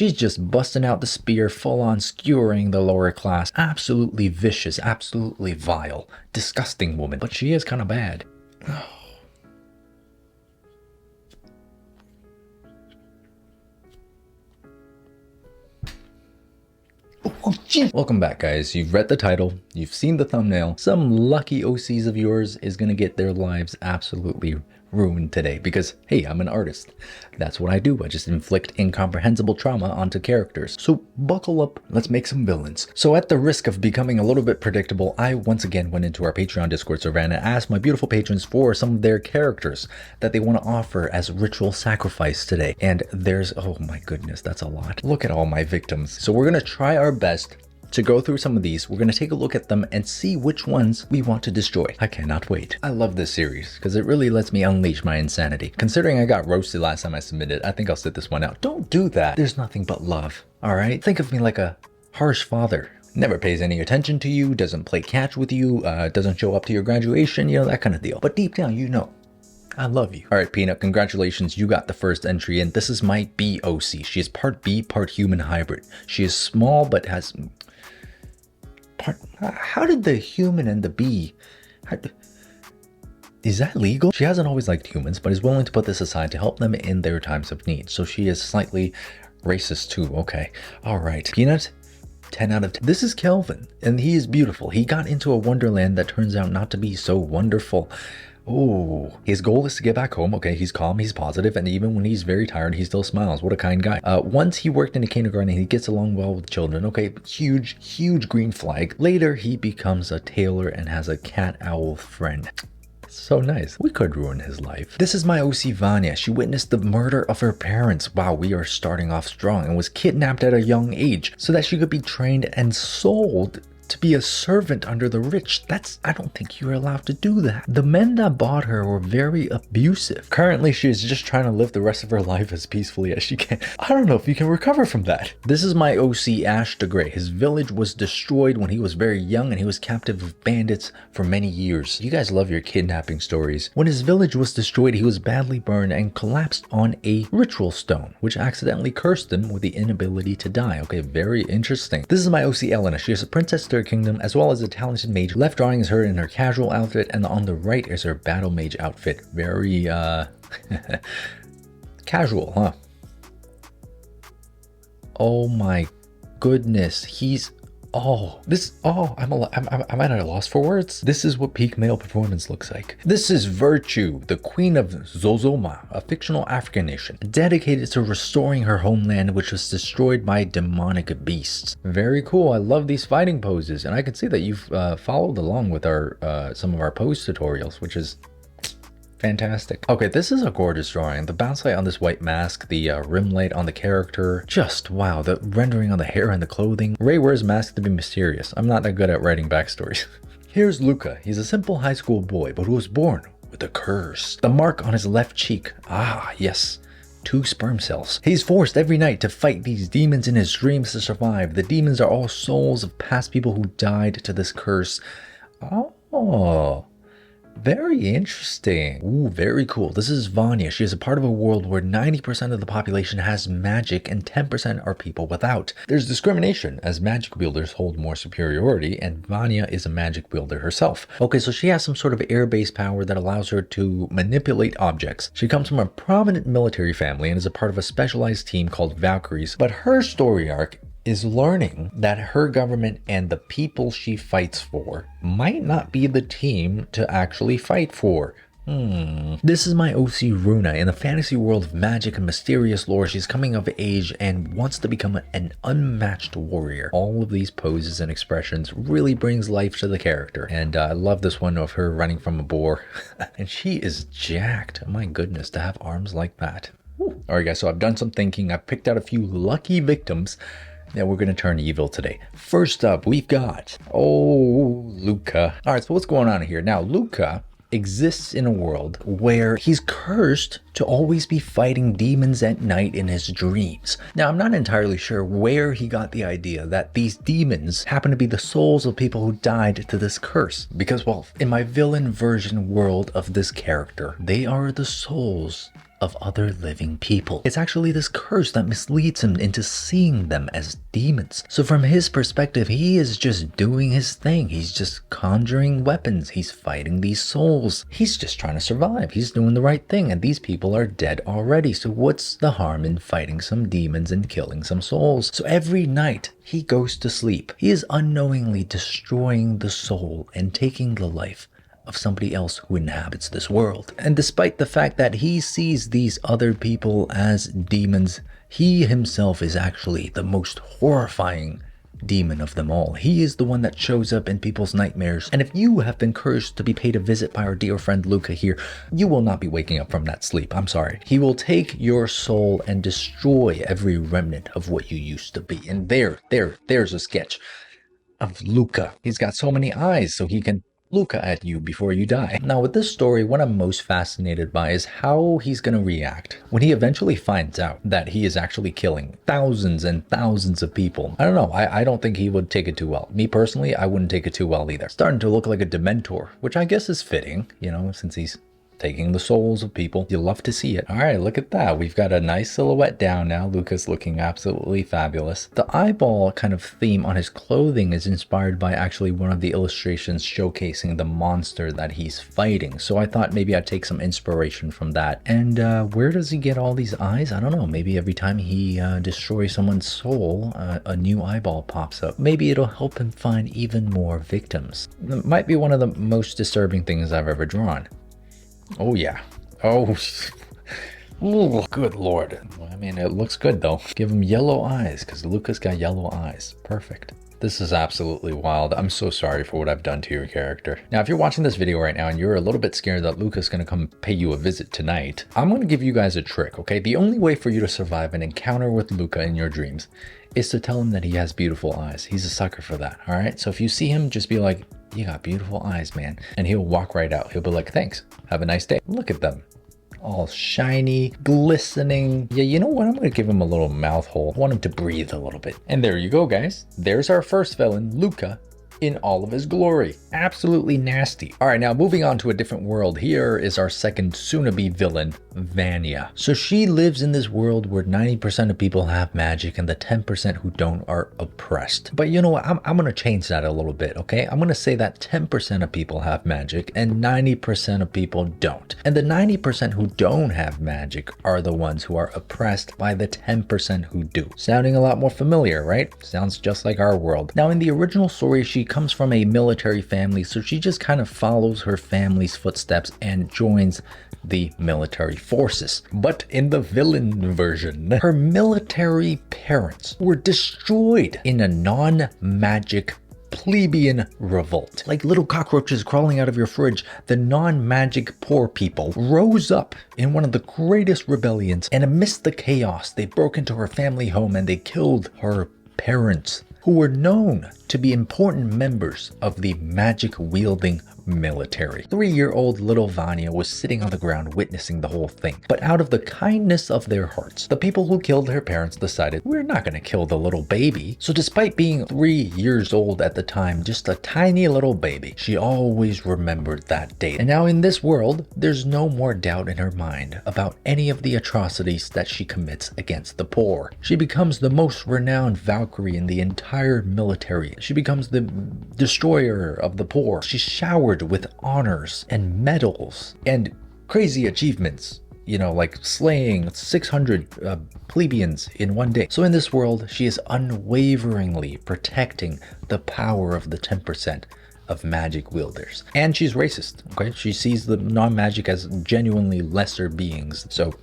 She's just busting out the spear, full on skewering the lower class. Absolutely vicious, absolutely vile, disgusting woman. But she is kind of bad. Oh, welcome back, guys. You've read the title, you've seen the thumbnail. Some lucky OCs of yours is gonna get their lives absolutely ruined today because, hey, I'm an artist. That's what I do. I just inflict incomprehensible trauma onto characters. So buckle up, let's make some villains. So at the risk of becoming a little bit predictable, I once again went into our Patreon Discord server and asked my beautiful patrons for some of their characters that they want to offer as ritual sacrifice today. And there's, oh my goodness, that's a lot. Look at all my victims. So we're gonna try our best to go through some of these. We're going to take a look at them and see which ones we want to destroy. I cannot wait. I love this series because it really lets me unleash my insanity. Considering I got roasted last time I submitted, I think I'll sit this one out. Don't do that. There's nothing but love. All right. Think of me like a harsh father. Never pays any attention to you, doesn't play catch with you, doesn't show up to your graduation, you know, that kind of deal. But deep down, you know, I love you. All right, Peanut, congratulations. You got the first entry in. This is my B OC. She is part bee, part human hybrid. She is small, but has... How did the human and the bee... Is that legal? She hasn't always liked humans, but is willing to put this aside to help them in their times of need. So she is slightly racist too. Okay. All right. Peanut, 10 out of 10. This is Kelvin, and he is beautiful. He got into a wonderland that turns out not to be so wonderful. Oh, his goal is to get back home. Okay, he's calm, he's positive, and even when he's very tired, he still smiles. What a kind guy. Once he worked in a kindergarten and he gets along well with children. Okay, huge green flag. Later, he becomes a tailor and has a cat owl friend. So nice. We could ruin his life. This is my OC Vanya. She witnessed the murder of her parents. Wow, we are starting off strong, and was kidnapped at a young age so that she could be trained and sold to be a servant under the rich. I don't think you're allowed to do that. The men that bought her were very abusive. Currently, she is just trying to live the rest of her life as peacefully as she can. I don't know if you can recover from that. This is my OC Ash the Grey. His village was destroyed when he was very young and he was captive of bandits for many years. You guys love your kidnapping stories. When his village was destroyed, he was badly burned and collapsed on a ritual stone, which accidentally cursed him with the inability to die. Okay, very interesting. This is my OC Elena. She is a princess to kingdom as well as a talented mage. Left drawing is her in her casual outfit, and on the right is her battle mage outfit. Very casual, huh? Oh my goodness, he's I'm at a loss for words. This is what peak male performance looks like. This is Virtue, the queen of Zozoma, a fictional African nation, dedicated to restoring her homeland, which was destroyed by demonic beasts. Very cool. I love these fighting poses, and I can see that you've followed along with our some of our pose tutorials, which is fantastic. Okay, this is a gorgeous drawing. The bounce light on this white mask, the rim light on the character, just wow, the rendering on the hair and the clothing. Ray wears mask to be mysterious. I'm not that good at writing backstories. Here's Luca. He's a simple high school boy, but who was born with a curse. The mark on his left cheek. Ah, yes. 2 sperm cells. He's forced every night to fight these demons in his dreams to survive. The demons are all souls of past people who died to this curse. Oh. Very interesting. Ooh, very cool. This is Vanya. She is a part of a world where 90% of the population has magic and 10% are people without. There's discrimination as magic wielders hold more superiority, and Vanya is a magic wielder herself. Okay, so she has some sort of air-based power that allows her to manipulate objects. She comes from a prominent military family and is a part of a specialized team called Valkyries, but her story arc is learning that her government and the people she fights for might not be the team to actually fight for. This is my OC Runa. In the fantasy world of magic and mysterious lore, she's coming of age and wants to become an unmatched warrior. All of these poses and expressions really brings life to the character. And I love this one of her running from a boar. And she is jacked. My goodness, to have arms like that. All right, guys, so I've done some thinking. I've picked out a few lucky victims that we're going to turn evil today. First up, we've got, Luca. All right, so what's going on here? Now, Luca exists in a world where he's cursed to always be fighting demons at night in his dreams. Now, I'm not entirely sure where he got the idea that these demons happen to be the souls of people who died to this curse. Because, well, in my villain version world of this character, they are the souls of other living people. It's actually this curse that misleads him into seeing them as demons. So from his perspective, he is just doing his thing. He's just conjuring weapons. He's fighting these souls. He's just trying to survive. He's doing the right thing, and these people are dead already. So what's the harm in fighting some demons and killing some souls? So every night he goes to sleep. He is unknowingly destroying the soul and taking the life of somebody else who inhabits this world. And despite the fact that he sees these other people as demons, he himself is actually the most horrifying demon of them all. He is the one that shows up in people's nightmares. And if you have been cursed to be paid a visit by our dear friend Luca here, you will not be waking up from that sleep. I'm sorry. He will take your soul and destroy every remnant of what you used to be. And there's a sketch of Luca. He's got so many eyes so he can Luca at you before you die. Now with this story, what I'm most fascinated by is how he's going to react when he eventually finds out that he is actually killing thousands and thousands of people. I don't know, I don't think he would take it too well. Me personally, I wouldn't take it too well either. Starting to look like a Dementor, which I guess is fitting, you know, since he's taking the souls of people. You'll love to see it. All right, look at that. We've got a nice silhouette down now. Luca's looking absolutely fabulous. The eyeball kind of theme on his clothing is inspired by actually one of the illustrations showcasing the monster that he's fighting. So I thought maybe I'd take some inspiration from that. And where does he get all these eyes? I don't know. Maybe every time he destroys someone's soul, a new eyeball pops up. Maybe it'll help him find even more victims. It might be one of the most disturbing things I've ever drawn. Oh yeah. Oh, ooh, good lord. I mean, it looks good though. Give him yellow eyes because Luca's got yellow eyes. Perfect. This is absolutely wild. I'm so sorry for what I've done to your character. Now, if you're watching this video right now and you're a little bit scared that Luca's gonna come pay you a visit tonight, I'm gonna give you guys a trick, okay? The only way for you to survive an encounter with Luca in your dreams is to tell him that he has beautiful eyes. He's a sucker for that, all right? So if you see him, just be like, you got beautiful eyes, man. And he'll walk right out. He'll be like, thanks, have a nice day. Look at them. All shiny, glistening. Yeah, you know what? I'm gonna give him a little mouth hole. I want him to breathe a little bit. And there you go, guys. There's our first villain, Luca, in all of his glory. Absolutely nasty. All right, now moving on to a different world. Here is our second soon-to-be villain, Vanya. So she lives in this world where 90% of people have magic and the 10% who don't are oppressed. But you know what? I'm gonna change that a little bit, okay? I'm gonna say that 10% of people have magic and 90% of people don't. And the 90% who don't have magic are the ones who are oppressed by the 10% who do. Sounding a lot more familiar, right? Sounds just like our world. Now in the original story, she comes from a military family, so she just kind of follows her family's footsteps and joins the military forces. But in the villain version, her military parents were destroyed in a non-magic plebeian revolt. Like little cockroaches crawling out of your fridge, the non-magic poor people rose up in one of the greatest rebellions, and amidst the chaos, they broke into her family home and they killed her parents, who were known to be important members of the magic-wielding military. 3-year-old little Vanya was sitting on the ground witnessing the whole thing. But out of the kindness of their hearts, the people who killed her parents decided, we're not going to kill the little baby. So despite being 3 years old at the time, just a tiny little baby, she always remembered that date. And now in this world, there's no more doubt in her mind about any of the atrocities that she commits against the poor. She becomes the most renowned Valkyrie in the entire military. She becomes the destroyer of the poor. She's showered with honors and medals and crazy achievements, you know, like slaying 600 plebeians in one day. So in this world, she is unwaveringly protecting the power of the 10% of magic wielders. And she's racist, okay? She sees the non-magic as genuinely lesser beings. So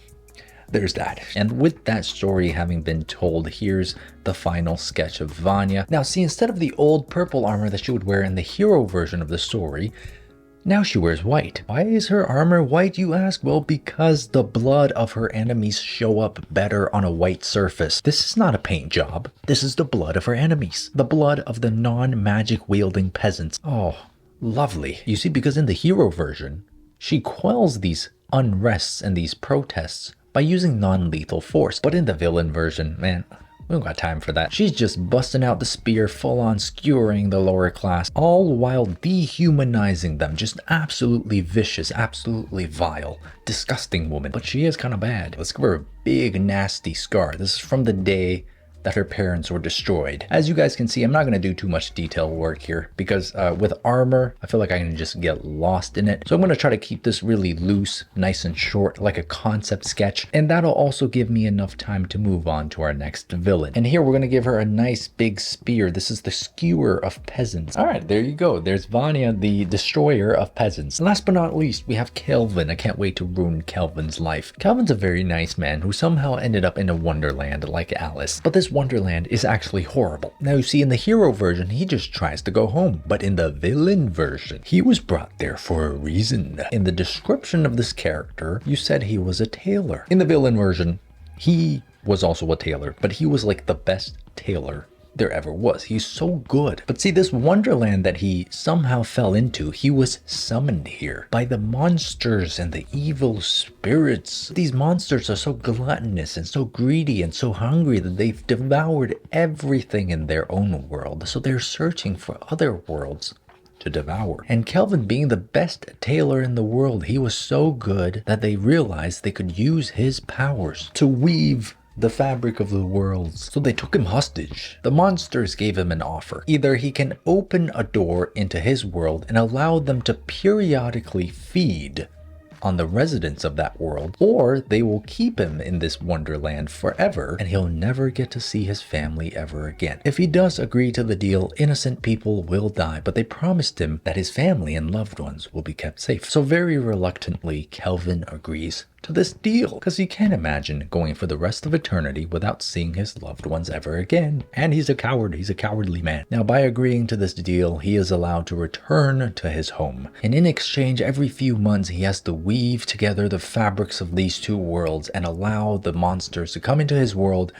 there's that. And with that story having been told, here's the final sketch of Vanya. Now see, instead of the old purple armor that she would wear in the hero version of the story, now she wears white. Why is her armor white, you ask? Well, because the blood of her enemies show up better on a white surface. This is not a paint job. This is the blood of her enemies. The blood of the non-magic wielding peasants. Oh, lovely. You see, because in the hero version, she quells these unrests and these protests by using non-lethal force. But in the villain version, man, We don't got time for that. She's just busting out the spear, full on skewering the lower class, all while dehumanizing them. Just absolutely vicious, absolutely vile, disgusting woman. But she is kind of bad. Let's give her a big, nasty scar. This is from the day that her parents were destroyed. As you guys can see, I'm not going to do too much detail work here because with armor, I feel like I can just get lost in it. So I'm going to try to keep this really loose, nice and short, like a concept sketch. And that'll also give me enough time to move on to our next villain. And here we're going to give her a nice big spear. This is the skewer of peasants. All right, there you go. There's Vanya, the destroyer of peasants. And last but not least, we have Kelvin. I can't wait to ruin Kelvin's life. Kelvin's a very nice man who somehow ended up in a wonderland like Alice. But this wonderland is actually horrible. Now you see, in the hero version, he just tries to go home, but in the villain version, he was brought there for a reason. In the description of this character, you said he was a tailor. In the villain version, he was also a tailor, but he was like the best tailor there ever was. He's so good. But see, this wonderland that he somehow fell into, he was summoned here by the monsters and the evil spirits. These monsters are so gluttonous and so greedy and so hungry that they've devoured everything in their own world. So they're searching for other worlds to devour. And Kelvin, being the best tailor in the world, he was so good that they realized they could use his powers to weave the fabric of the worlds. So they took him hostage. The monsters gave him an offer. Either he can open a door into his world and allow them to periodically feed on the residents of that world, or they will keep him in this wonderland forever and he'll never get to see his family ever again. If he does agree to the deal, innocent people will die, but they promised him that his family and loved ones will be kept safe. So very reluctantly, Kelvin agrees to this deal because he can't imagine going for the rest of eternity without seeing his loved ones ever again. And he's a coward. He's a cowardly man. Now, by agreeing to this deal, he is allowed to return to his home. And in exchange, every few months, he has to weave together the fabrics of these two worlds and allow the monsters to come into his world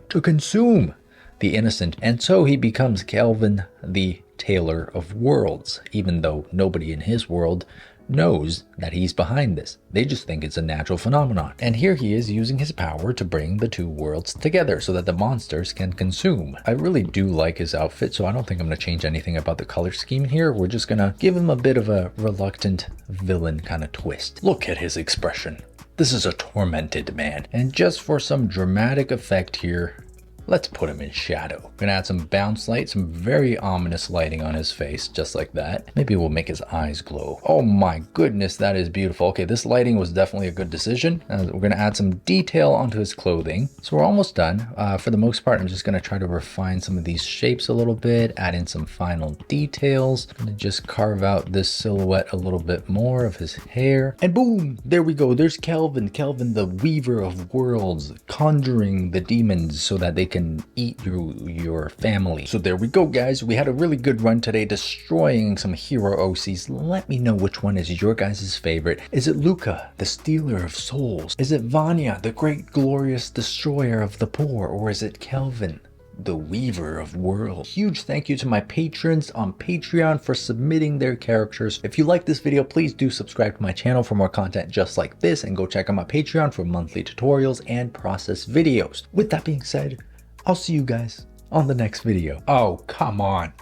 to consume the innocent. And so he becomes Kelvin, the Tailor of Worlds, even though nobody in his world knows that he's behind this. They just think it's a natural phenomenon. And here he is using his power to bring the two worlds together so that the monsters can consume. I really do like his outfit, so I don't think I'm going to change anything about the color scheme here. We're just going to give him a bit of a reluctant villain kind of twist. Look at his expression. This is a tormented man. And just for some dramatic effect here, let's put him in shadow. We're gonna add some bounce light, some very ominous lighting on his face, just like that. Maybe we'll make his eyes glow. Oh my goodness, that is beautiful. Okay, this lighting was definitely a good decision. We're gonna add some detail onto his clothing. So we're almost done. For the most part, I'm just gonna try to refine some of these shapes a little bit, add in some final details. I'm gonna just carve out this silhouette a little bit more of his hair. And boom, there we go. There's Kelvin. Kelvin, the weaver of worlds, conjuring the demons so that they can eat your family. So there we go, guys. We had a really good run today, destroying some hero OCs. Let me know which one is your guys' favorite. Is it Luca, the stealer of souls? Is it Vanya, the great glorious destroyer of the poor? Or is it Kelvin, the weaver of worlds? Huge thank you to my patrons on Patreon for submitting their characters. If you like this video, please do subscribe to my channel for more content just like this, and go check out my Patreon for monthly tutorials and process videos. With that being said, I'll see you guys on the next video. Oh, come on.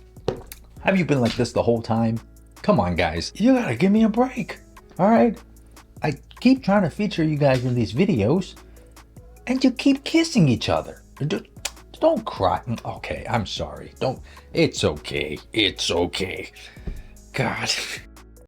Have you been like this the whole time? Come on, guys. You gotta give me a break. All right? I keep trying to feature you guys in these videos, and you keep kissing each other. Don't cry. Okay, I'm sorry. It's okay. It's okay. God.